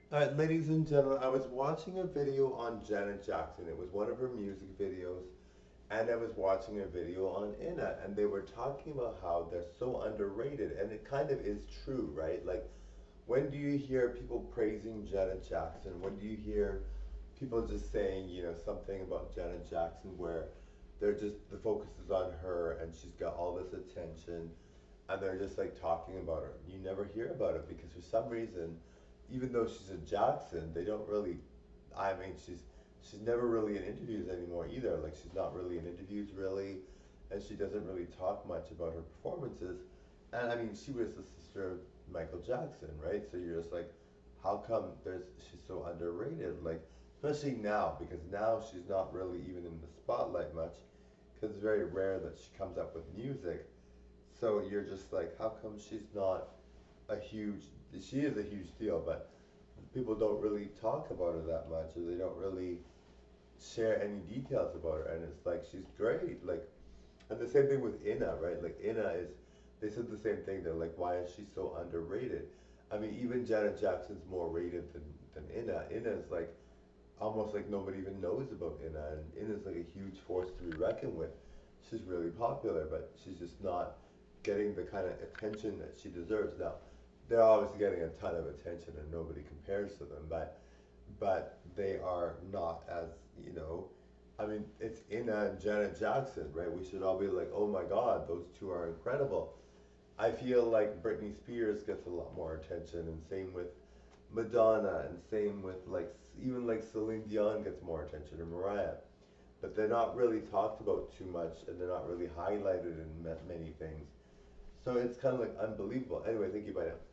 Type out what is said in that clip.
All right, ladies and gentlemen, I was watching a video on Janet Jackson. It was one of her music videos, and I was watching a video on Inna, and they were talking about how they're so underrated, and it kind of is true, right? Like, when do you hear people praising Janet Jackson? When do you hear people just saying, something about Janet Jackson where they're just the focus is on her and she's got all this attention and they're just like talking about her. You never hear about it because for some reason, even though she's a Jackson, they don't really. I mean, she's never really in interviews anymore either. Like she's not really in interviews really, and she doesn't really talk much about her performances. And I mean, she was the sister of Michael Jackson, right? So you're just like, how come she's so underrated? Like, especially now because now she's not really even in the spotlight much because it's very rare that she comes up with music. So you're just like, how come she's not a huge? She is a huge deal, but people don't really talk about her that much, or they don't really share any details about her. And it's like she's great. Like, and the same thing with Inna, right? Like Inna is, they said the same thing. They're like, why is she so underrated? I mean, even Janet Jackson's more rated than Inna. Inna is like almost like nobody even knows about Inna, and Inna's like a huge force to be reckoned with. She's really popular, but she's just not getting the kind of attention that she deserves. Now, they're obviously getting a ton of attention, and nobody compares to them, but they are not as I mean, it's Inna and Janet Jackson, right? We should all be like, oh my God, those two are incredible. I feel like Britney Spears gets a lot more attention, and same with Madonna, and same with like even like Celine Dion gets more attention, or Mariah. But they're not really talked about too much, and they're not really highlighted in many things. So it's kind of like unbelievable. Anyway, thank you. Bye now.